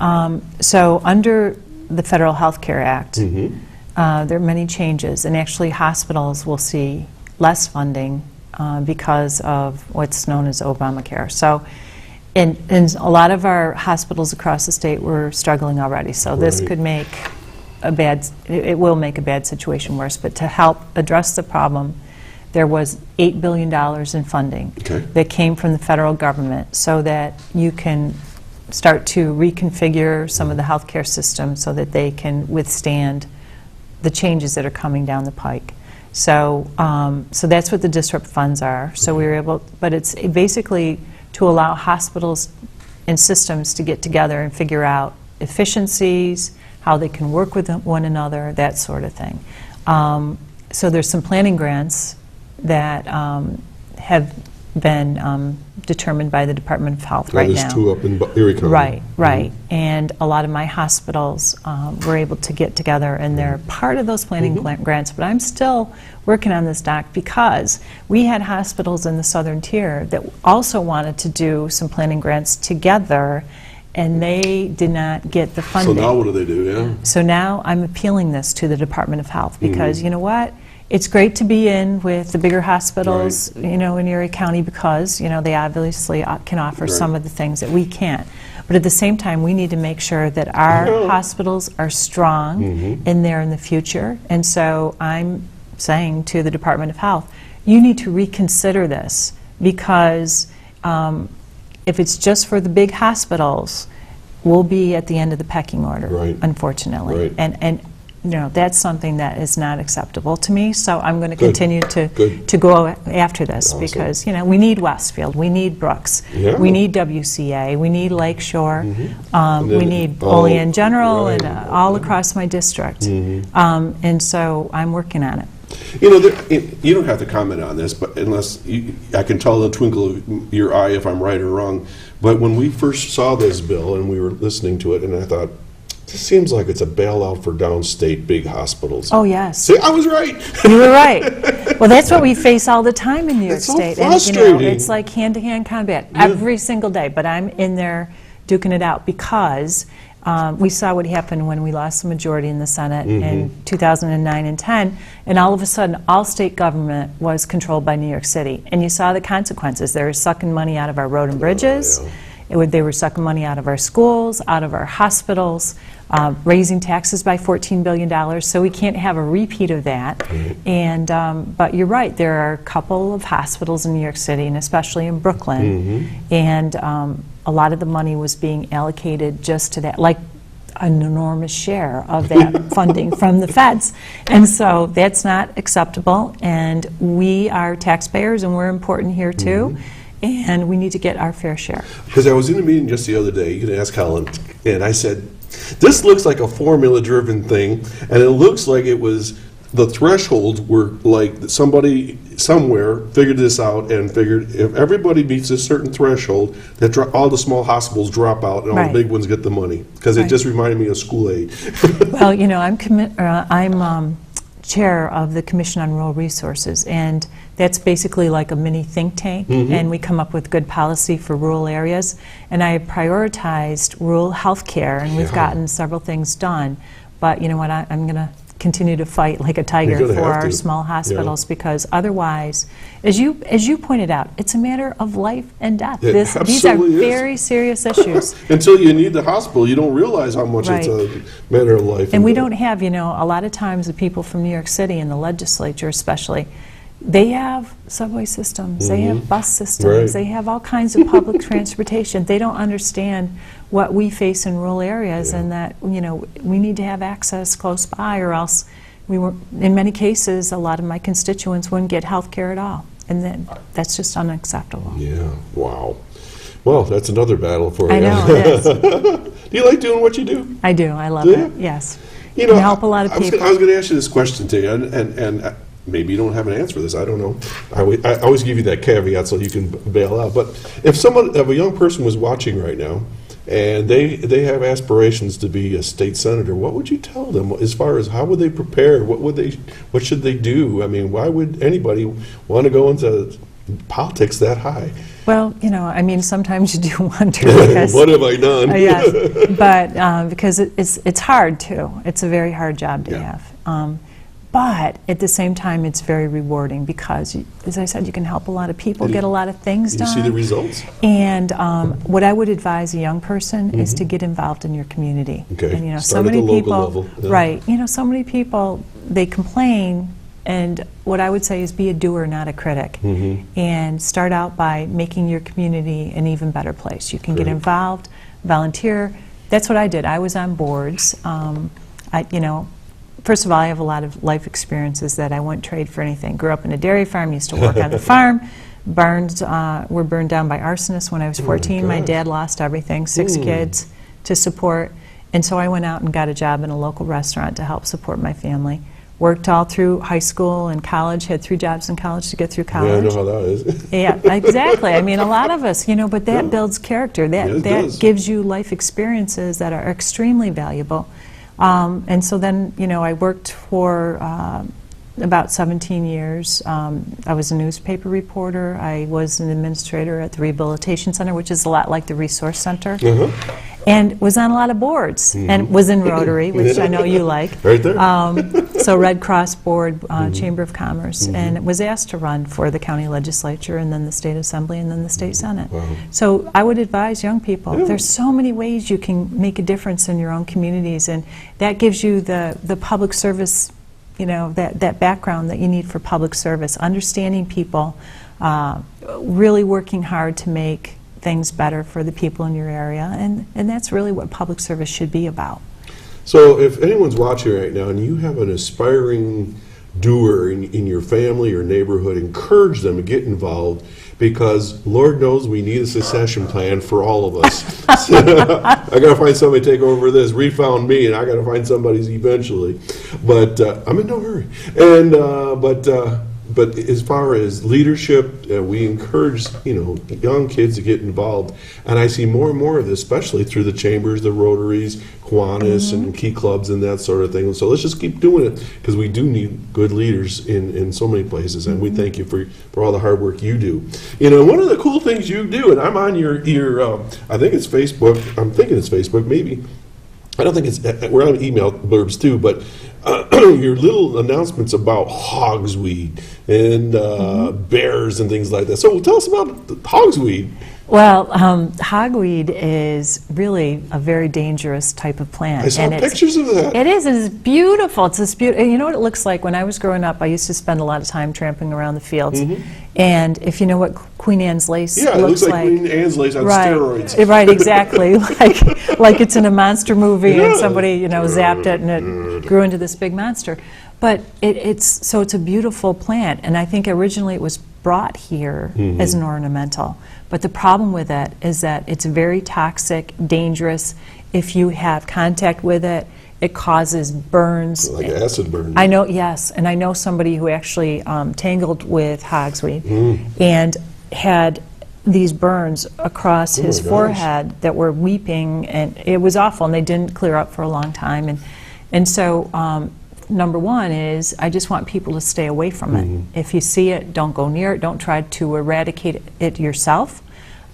so under the Federal Health Care Act, Mm-hmm. there are many changes, and actually hospitals will see less funding because of what's known as Obamacare. So, and a lot of our hospitals across the state were struggling already, so this Right. could make it will make a bad situation worse. But to help address the problem, there was $8 billion in funding Okay. that came from the federal government so that you can start to reconfigure some of the healthcare system so that they can withstand the changes that are coming down the pike. So, so that's what the disrupt funds are. So we were able, but it's basically to allow hospitals and systems to get together and figure out efficiencies, how they can work with one another, that sort of thing. So there's some planning grants that have been determined by the Department of Health right now. There's two up in Erie County. Right, right. And a lot of my hospitals were able to get together, and they're part of those planning grants. But I'm still working on this, Doc, because we had hospitals in the southern tier that also wanted to do some planning grants together, and they did not get the So funding. now what do they do, yeah? So now I'm appealing this to the Department of Health because, you know what? It's great to be in with the bigger hospitals, you know, in Erie County because, you know, they obviously can offer some of the things that we can't. But at the same time, we need to make sure that our hospitals are strong in there in the future. And so I'm saying to the Department of Health, you need to reconsider this because if it's just for the big hospitals, we'll be at the end of the pecking order, unfortunately. And you know, that's something that is not acceptable to me, so I'm going to continue to go after this because, you know, we need Westfield, we need Brooks, we need WCA, we need Lakeshore, we need Olean General, and all across my district. And so I'm working on it. You know, you don't have to comment on this, but unless I can tell the twinkle of your eye if I'm right or wrong. But when we first saw this bill and we were listening to it, and I thought, this seems like it's a bailout for downstate big hospitals. Oh, yes. See, I was right. You were right. Well, that's what we face all the time in New York It's so State. frustrating. And, you know, it's like hand-to-hand combat every single day. But I'm in there duking it out because we saw what happened when we lost the majority in the Senate in 2009 and 10, and all of a sudden, all state government was controlled by New York City. And you saw the consequences. They were sucking money out of our road and bridges. They were sucking money out of our schools, out of our hospitals, raising taxes by $14 billion, so we can't have a repeat of that. And but you're right, there are a couple of hospitals in New York City, and especially in Brooklyn, and a lot of the money was being allocated just to that, like an enormous share of that funding from the feds. And so that's not acceptable, and we are taxpayers, and we're important here too. And we need to get our fair share. Because I was in a meeting just the other day, you can ask Helen, and I said, this looks like a formula-driven thing, and it looks like it was, the thresholds were like somebody somewhere figured this out and figured if everybody meets a certain threshold, that all the small hospitals drop out and all the big ones get the money. Because it just reminded me of school aid. Well, you know, I'm chair of the Commission on Rural Resources, and that's basically like a mini think tank, and we come up with good policy for rural areas. And I prioritized rural health care, and we've gotten several things done. But you know what, I'm going to continue to fight like a tiger for our small hospitals because otherwise, as you pointed out, it's a matter of life and death. These are very serious issues. Until you need the hospital, you don't realize how much it's a matter of life. And we don't have, you know, a lot of times the people from New York City and the legislature especially, they have subway systems, they have bus systems, they have all kinds of public transportation. They don't understand what we face in rural areas and that, you know, we need to have access close by or else in many cases, a lot of my constituents wouldn't get health care at all. And then that's just unacceptable. Yeah, wow. Well, that's another battle for you. I know, it is. Do you like doing what you do? I do, I love it, yes. You know, help a lot of people. I was going to ask you this question to you, and maybe you don't have an answer for this, I don't know. I always give you that caveat so you can bail out. But if a young person was watching right now, and they have aspirations to be a state senator, what would you tell them as far as how would they prepare? What should they do? I mean, why would anybody want to go into politics that high? Well, you know, I mean, sometimes you do wonder because what have I done? Yes, but because it's hard too. It's a very hard job to have. But at the same time, it's very rewarding because, as I said, you can help a lot of people, get a lot of things You done. see the results? And what I would advise a young person is to get involved in your community. Okay. And, so Start at many the local people, level, yeah. right? So many people, they complain, and what I would say is be a doer, not a critic, and start out by making your community an even better place. You can get Great. involved, volunteer. That's what I did. I was on boards. First of all, I have a lot of life experiences that I wouldn't trade for anything. Grew up in a dairy farm, used to work on the farm. Barns were burned down by arsonists when I was 14. My gosh. dad lost everything, 6 kids to support. And so I went out and got a job in a local restaurant to help support my family. Worked all through high school and college, had 3 jobs in college to get through Yeah, I know college. how that is. Yeah, exactly. I mean, a lot of us, but that builds character. Yeah, it That does. gives you life experiences that are extremely valuable. And so then, I worked for about 17 years. I was a newspaper reporter. I was an administrator at the Rehabilitation Center, which is a lot like the Resource Center. And was on a lot of boards, and was in Rotary, which I know you like. Right there. So Red Cross Board, Chamber of Commerce, and was asked to run for the county legislature, and then the state assembly, and then the state senate. Wow. So I would advise young people, Yeah. there's so many ways you can make a difference in your own communities, and that gives you the public service, that background that you need for public service, understanding people, really working hard to make things better for the people in your area, and that's really what public service should be about. So if anyone's watching right now and you have an aspiring doer in your family or neighborhood, encourage them to get involved, because Lord knows we need a succession plan for all of us. I got to find somebody to take over this. Reed found me, and I got to find somebody eventually. But I'm in no hurry. And but as far as leadership, we encourage young kids to get involved, and I see more and more of this, especially through the chambers, the Rotaries, Kiwanis, and key clubs, and that sort of thing. So let's just keep doing it, because we do need good leaders in so many places, and we thank you for all the hard work you do. One of the cool things you do, and I'm on your I think it's Facebook. I'm thinking it's Facebook, maybe. I don't think it's, we're on email blurbs too, but your little announcements about hogsweed and bears and things like that. So tell us about hogsweed. Well, hogweed is really a very dangerous type of plant. I saw pictures of that. It is. It's beautiful. It's this beautiful. You know what it looks like? When I was growing up, I used to spend a lot of time tramping around the fields. And if you know what Queen Anne's lace Yeah, it looks looks like Queen Anne's lace on right, steroids. Right, exactly. like it's in a monster movie and somebody zapped it and it grew into this big monster. But it's a beautiful plant, and I think originally it was brought here as an ornamental. But the problem with it is that it's very toxic, dangerous. If you have contact with it, it causes burns. Like acid burn. I know, yes, and I know somebody who actually tangled with hogsweed and had these burns across his forehead that were weeping, and it was awful, and they didn't clear up for a long time. And so number one is I just want people to stay away from it. If you see it, don't go near it. Don't try to eradicate it yourself.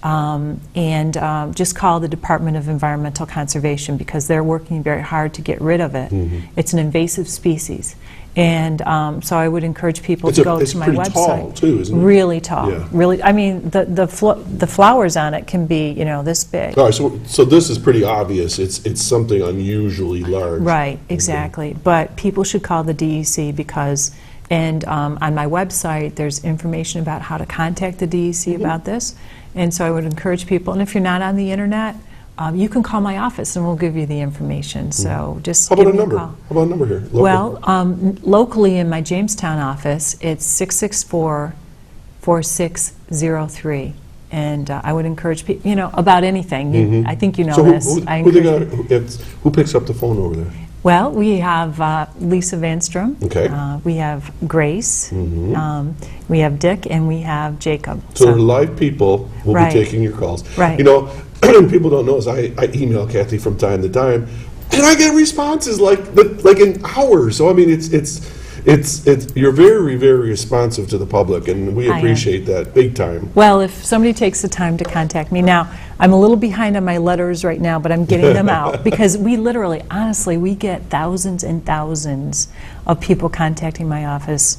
Just call the Department of Environmental Conservation, because they're working very hard to get rid of it. It's an invasive species. And so I would encourage people to go to my website. It's pretty tall too, isn't it? Really tall. Yeah. Really, I mean, the flowers on it can be, this big. All right, so this is pretty obvious. It's something unusually large. Right, exactly. But people should call the DEC because, and on my website, there's information about how to contact the DEC about this. And so I would encourage people, and if you're not on the internet, you can call my office and we'll give you the information. So just How about give a me number? call. How about a number here? Local. Well, locally in my Jamestown office, it's 664-4603. And I would encourage people, about anything. I think you know So this. who picks up the phone over there? Well, we have Lisa Vanstrom. Okay. We have Grace. We have Dick, and we have Jacob. So they're live people will Right. be taking your calls. Right. People don't know is I email Cathy from time to time, and I get responses like in hours. So I mean, it's you're very, very responsive to the public, and we I am. appreciate that big time. Well, if somebody takes the time to contact me now, I'm a little behind on my letters right now, but I'm getting them out because we literally, honestly, we get thousands and thousands of people contacting my office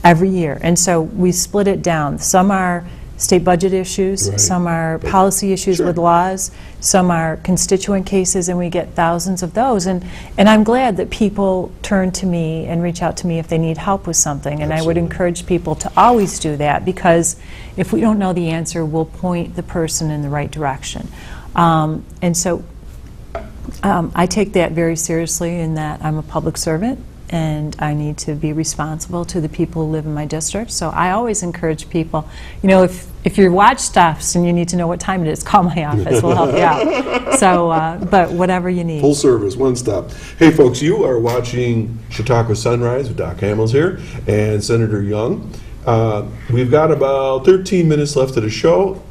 every year. And so we split it down. Some are state budget issues, Right. some are policy issues Sure. with laws, some are constituent cases, and we get thousands of those. And I'm glad that people turn to me and reach out to me if they need help with something. And I would Absolutely. encourage people to always do that, because if we don't know the answer, we'll point the person in the right direction. And so I take that very seriously, in that I'm a public servant and I need to be responsible to the people who live in my district. So I always encourage people, you know, if your watch stops and you need to know what time it is, call my office, we'll help you out. So, but whatever you need. Full service, one stop. Hey, folks, you are watching Chautauqua Sunrise with Doc Hamels here and Senator Young. We've got about 13 minutes left of the show.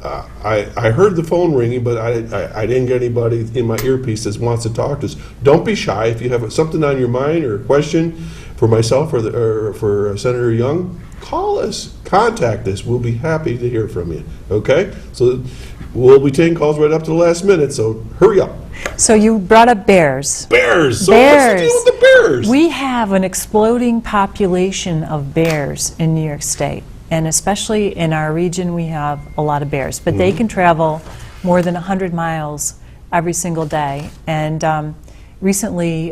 I heard the phone ringing, but I didn't get anybody in my earpiece that wants to talk to us. Don't be shy. If you have something on your mind or a question for myself or for Senator Young, call us, contact us. We'll be happy to hear from you. Okay? So we'll be taking calls right up to the last minute, so hurry up. So you brought up bears. Bears! So Bears. what's the deal with the bears? We have an exploding population of bears in New York State, and especially in our region we have a lot of bears, but they can travel more than 100 miles every single day. And recently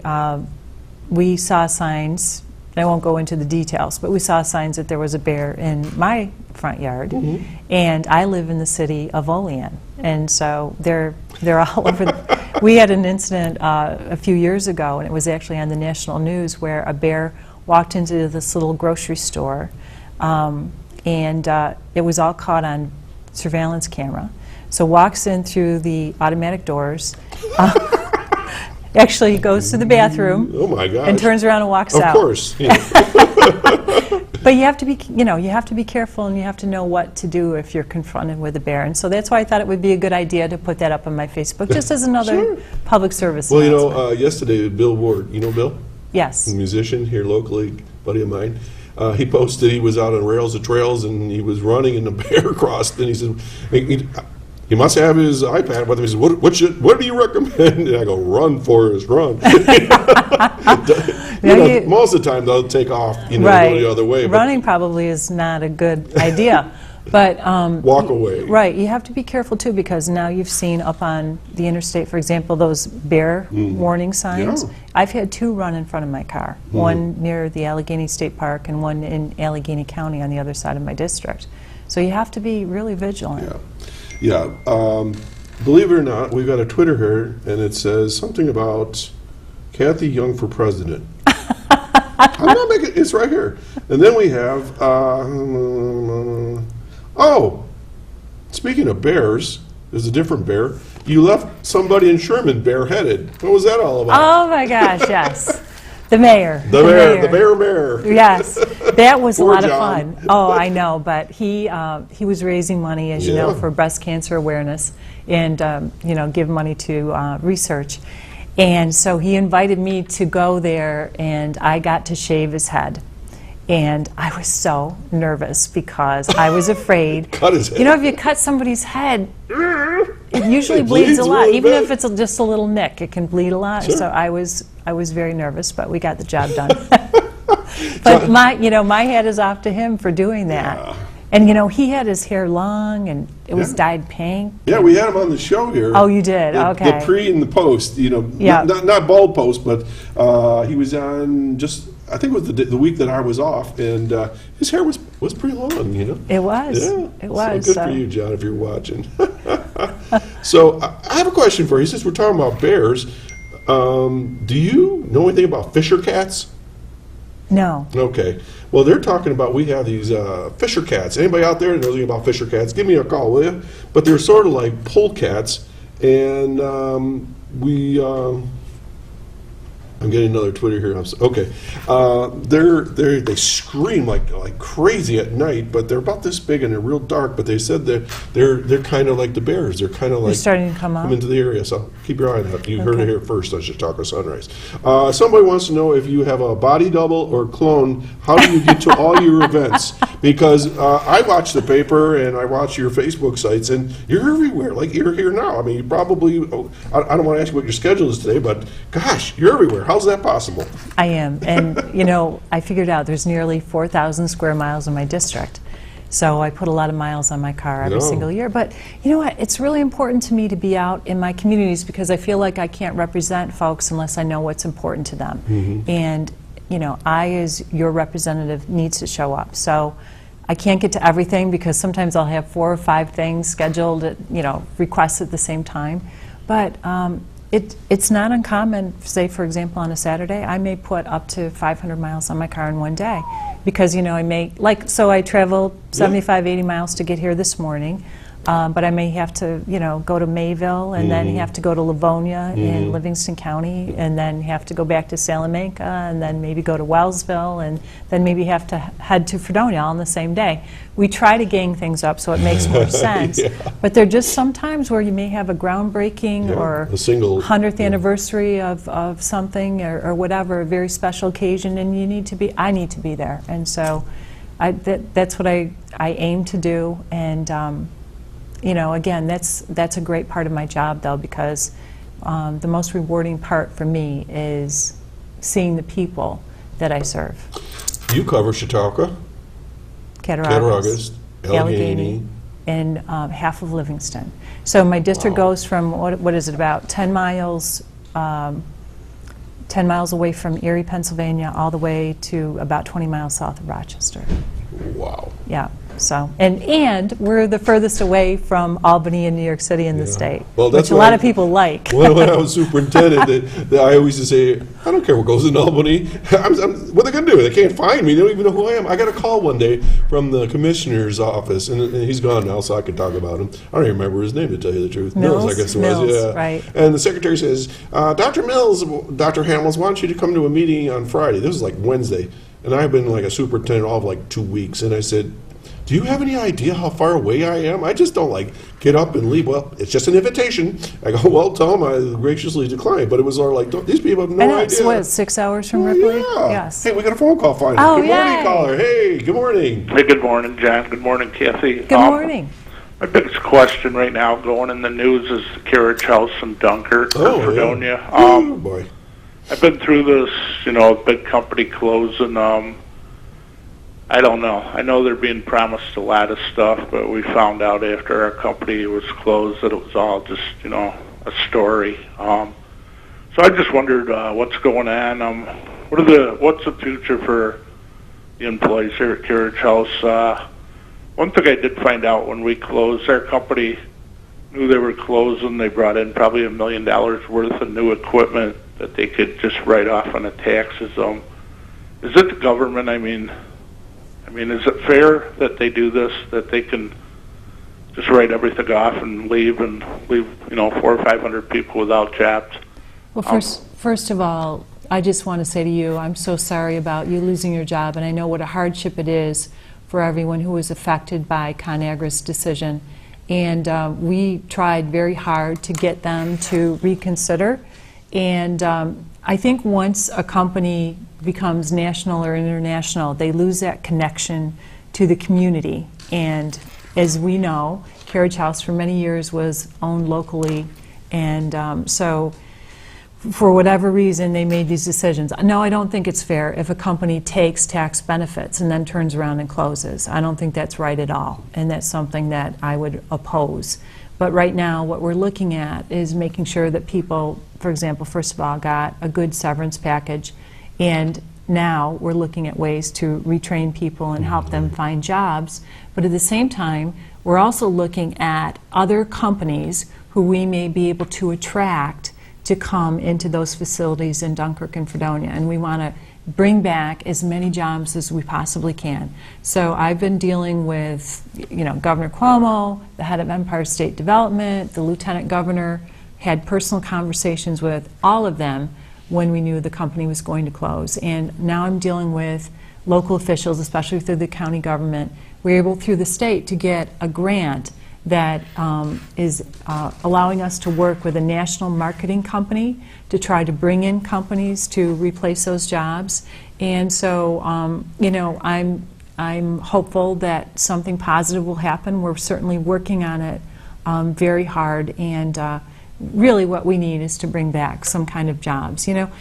we saw signs, I won't go into the details, but we saw signs that there was a bear in my front yard, and I live in the city of Olean, and so they're all over. We had an incident a few years ago, and it was actually on the national news, where a bear walked into this little grocery store, and it was all caught on surveillance camera. So walks in through the automatic doors. Actually, he goes to the bathroom. Oh my gosh. And turns around and walks Of out. course. Yeah. But you have to be, you have to be careful, and you have to know what to do if you're confronted with a bear. And so that's why I thought it would be a good idea to put that up on my Facebook, just as another public service Well, announcement. yesterday, Bill Ward, you know Bill? Yes. A musician here locally, buddy of mine. He posted he was out on rails of trails and he was running and the bear crossed, and he said he must have his iPad with him. He said, what do you recommend? And I go, run, Forrest, run. Most of the time they'll take off, go the other way. But Running probably is not a good idea. But walk away. Right, you have to be careful too, because now you've seen up on the interstate, for example, those bear warning signs. Yeah. I've had two run in front of my car, one near the Allegheny State Park and one in Allegheny County on the other side of my district. So you have to be really vigilant. Yeah. Believe it or not, we've got a Twitter here, and it says something about Cathy Young for president. I'm not making it's right here. And then we have speaking of bears, there's a different bear. You left somebody in Sherman bareheaded. What was that all about? Oh my gosh, yes. The mayor. The mayor. Yes, that was a Poor lot of John. fun. Oh, I know, but he was raising money, as you know, Yeah. for breast cancer awareness, and give money to research. And so he invited me to go there, and I got to shave his head. And I was so nervous because I was afraid. Cut his head. If you cut somebody's head, it usually It bleeds a bleeds lot. really Even bad. if it's just a little nick, it can bleed a lot. Sure. So I was very nervous, but we got the job done. But my hat is off to him for doing that. Yeah. And he had his hair long, and it was dyed pink. Yeah, we had him on the show here. Oh, you did? Okay. The pre and the post, Yeah. not bald post, but he was on I think it was the week that I was off, and his hair was pretty long, It was. Yeah. It was. So good for you, John, if you're watching. So I have a question for you. Since we're talking about bears, do you know anything about Fisher cats? No. Okay. Well, they're talking about, we have these Fisher cats. Anybody out there that knows anything about Fisher cats, give me a call, will you? But they're sort of like polecats, and I'm getting another Twitter here. Okay. They scream like crazy at night, but they're about this big and they're real dark. But they said they're kind of like the bears. They're kind of like starting to come up? into the area. So keep your eye on that. You heard it here first on Chautauqua Sunrise. Somebody wants to know if you have a body double or clone. How do you get to all your events? because I watch the paper and I watch your Facebook sites, and you're everywhere. Like, you're here now. I mean, you probably, I don't want to ask you what your schedule is today, but gosh, you're everywhere. How's that possible? I am. And, you know, I figured out there's nearly 4,000 square miles in my district. So I put a lot of miles on my car every single year. But you know what? It's really important to me to be out in my communities because I feel like I can't represent folks unless I know what's important to them. And, you know, I, as your representative, needs to show up. So I can't get to everything because sometimes I'll have 4 or 5 things scheduled, at, you know, requests at the same time. But it's not uncommon, say, for example, on a Saturday, I may put up to 500 miles on my car in one day. Because, you know, I may, like, so I traveled 75, 80 miles to get here this morning, but I may have to, you know, go to Mayville and then have to go to Livonia in Livingston County and then have to go back to Salamanca and then maybe go to Wellsville and then maybe have to head to Fredonia all in the same day. We try to gang things up so it makes more sense, but there are just some times where you may have a groundbreaking or a single 100th anniversary of something or whatever, a very special occasion, and you need to be, I need to be there. And so that's what I aim to do. And you know, again, that's a great part of my job, though, because the most rewarding part for me is seeing the people that I serve. You cover Chautauqua, Cattaraugus, Allegheny, and half of Livingston. So my district goes from, what is it, about 10 miles 10 miles away from Erie, Pennsylvania, all the way to about 20 miles south of Rochester. Wow. Yeah. So, and we're the furthest away from Albany and New York City in the state, well, that's which a lot of people like. When I was superintendent, I always used to say, I don't care what goes in Albany. What are they going to do? They can't find me. They don't even know who I am. I got a call one day from the commissioner's office, and he's gone now, so I can talk about him. I don't even remember his name, to tell you the truth. Mills, I guess it Mills, was. Yeah. right. And the secretary says, Dr. Mills, Dr. Hamels, why don't you come to a meeting on Friday? This was like Wednesday. And I've been like a superintendent all of like 2 weeks. And I said, do you have any idea how far away I am? I just don't like get up and leave. Well, it's just an invitation. I go, well, tell them I graciously declined. But it was all like, these people have no idea. It's what, 6 hours from Ripley? Yeah. Yes. Hey, we got a phone call finally. Oh, good morning, yay. caller. Hey, good morning. Hey, good morning, John. Good morning, Cathy. Good morning. My biggest question right now going in the news is the carriage house in Dunkirk, Oh, Fredonia. Oh, boy. I've been through this, you know, big company closing. I don't know. I know they're being promised a lot of stuff, but we found out after our company was closed that it was all just, you know, a story. So I just wondered what's going on. What's the future for the employees here at Carriage House? One thing I did find out when we closed, our company knew they were closing. They brought in probably $1 million worth of new equipment that they could just write off on the taxes. Is it the government? I mean, is it fair that they do this, that they can just write everything off and leave, you know, 400 or 500 people without jobs? Well, first of all, I just want to say to you, I'm so sorry about you losing your job, and I know what a hardship it is for everyone who was affected by ConAgra's decision. And we tried very hard to get them to reconsider. And I think once a company becomes national or international, they lose that connection to the community. And as we know, Carriage House for many years was owned locally, and so for whatever reason they made these decisions. No, I don't think it's fair if a company takes tax benefits and then turns around and closes. I don't think that's right at all, and that's something that I would oppose. But right now what we're looking at is making sure that people, for example, first of all, got a good severance package, and now we're looking at ways to retrain people and help them find jobs. But at the same time, we're also looking at other companies who we may be able to attract to come into those facilities in Dunkirk and Fredonia. And we want to bring back as many jobs as we possibly can. So I've been dealing with, you know, Governor Cuomo, the head of Empire State Development, the Lieutenant Governor, had personal conversations with all of them when we knew the company was going to close. And now I'm dealing with local officials, especially through the county government. We're able through the state to get a grant that is allowing us to work with a national marketing company to try to bring in companies to replace those jobs. And so, you know, I'm I'm hopeful that something positive will happen. We're certainly working on it very hard, and really what we need is to bring back some kind of jobs. You know,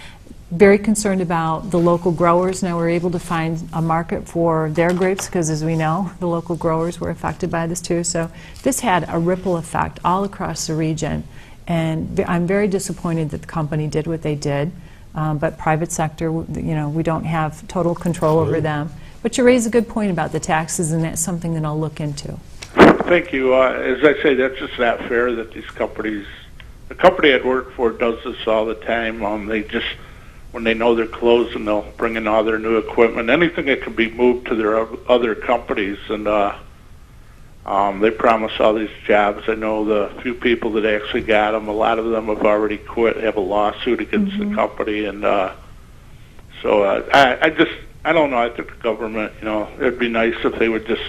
very concerned about the local growers. Now we're able to find a market for their grapes because, as we know, the local growers were affected by this too. So this had a ripple effect all across the region, and I'm very disappointed that the company did what they did. But private sector, you know, we don't have total control over them. But you raise a good point about the taxes, and that's something that I'll look into. Thank you. As I say, that's just not fair that these companies, the company I'd work for does this all the time. They just, when they know they're closing, they'll bring in all their new equipment, anything that can be moved to their other companies, and they promise all these jobs. I know the few people that actually got them, a lot of them have already quit, have a lawsuit against the company, and so I don't know, I think the government, you know, it'd be nice if they would just,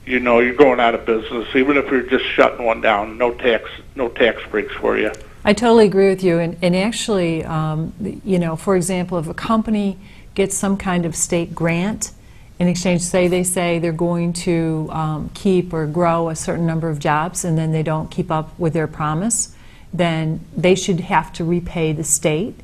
you know, you're going out of business, even if you're just shutting one down, no tax breaks for you. I totally agree with you, and actually, you know, for example, if a company gets some kind of state grant, in exchange, they say they're going to keep or grow a certain number of jobs, and then they don't keep up with their promise, then they should have to repay the state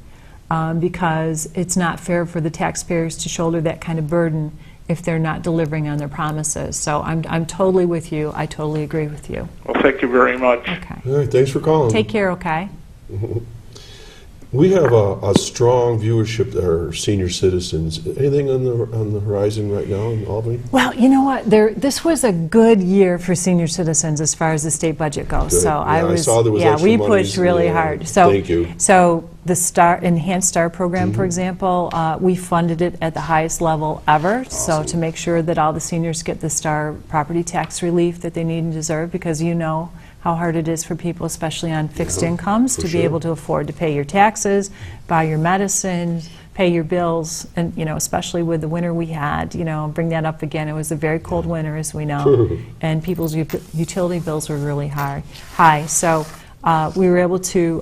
because it's not fair for the taxpayers to shoulder that kind of burden if they're not delivering on their promises. So I'm totally with you. I totally agree with you. Well, thank you very much. Okay. All right, thanks for calling. Take care, okay? We have a strong viewership of our senior citizens. Anything on the horizon right now in Albany? Well, you know what? This was a good year for senior citizens as far as the state budget goes. Good. So Yeah, I saw there was extra we monies. pushed really Yeah. hard. So, Thank you. So the Enhanced STAR program, for example, we funded it at the highest level ever. So to make sure that all the seniors get the STAR property tax relief that they need and deserve, because you know how hard it is for people, especially on fixed incomes, to be able to afford to pay your taxes, buy your medicines, pay your bills, and you know, especially with the winter we had, you know, bring that up again. It was a very cold winter, as we know, and people's utility bills were really high. So we were able to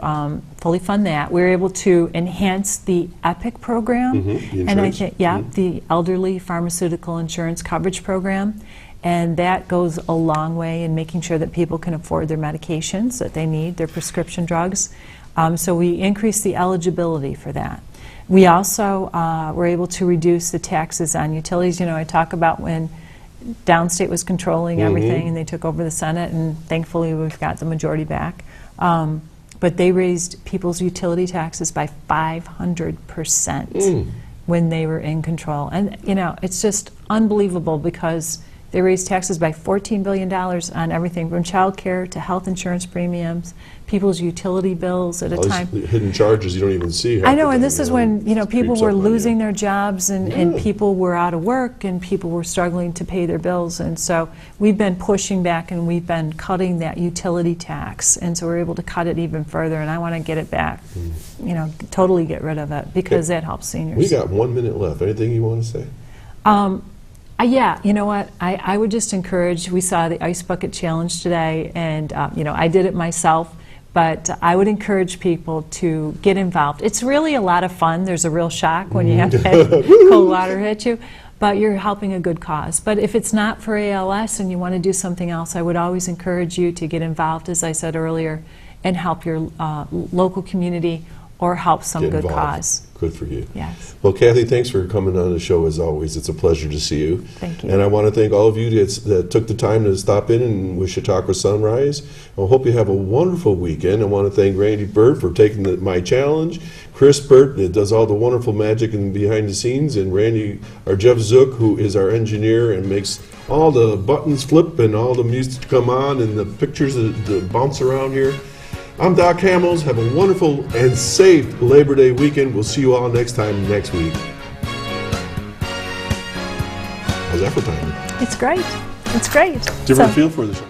fully fund that. We were able to enhance the EPIC program, and I think, the Elderly Pharmaceutical Insurance Coverage Program. And that goes a long way in making sure that people can afford their medications that they need, their prescription drugs. So we increased the eligibility for that. We also were able to reduce the taxes on utilities. You know, I talk about when downstate was controlling everything and they took over the Senate, and thankfully we've got the majority back. But they raised people's utility taxes by 500% when they were in control. And, you know, it's just unbelievable because they raised taxes by $14 billion on everything from child care to health insurance premiums, people's utility bills at a time. All these hidden charges you don't even see. I know, and this is when, you know, people were losing their their jobs, and people were out of work, and people were struggling to pay their bills. And so we've been pushing back, and we've been cutting that utility tax. And so we're able to cut it even further, and I want to get it back, you know, totally get rid of it, because that helps seniors. We got 1 minute left. Anything you want to say? Yeah, you know what, I would just encourage, we saw the Ice Bucket Challenge today, and you know, I did it myself, but I would encourage people to get involved. It's really a lot of fun. There's a real shock when you have to have cold water hit you, but you're helping a good cause. But if it's not for ALS and you want to do something else, I would always encourage you to get involved, as I said earlier, and help your local community or help some good cause. Good for you. Yes. Well, Cathy, thanks for coming on the show as always. It's a pleasure to see you. Thank you. And I want to thank all of you that took the time to stop in and wish Chautauqua Sunrise. I hope you have a wonderful weekend. I want to thank Randy Bird for taking my challenge, Chris Burt that does all the wonderful magic and behind the scenes, and Randy, or Jeff Zook, who is our engineer and makes all the buttons flip and all the music come on and the pictures that bounce around here. I'm Doc Hamels. Have a wonderful and safe Labor Day weekend. We'll see you all next time next week. How's that for timing? It's great. It's great. Different feel for the show.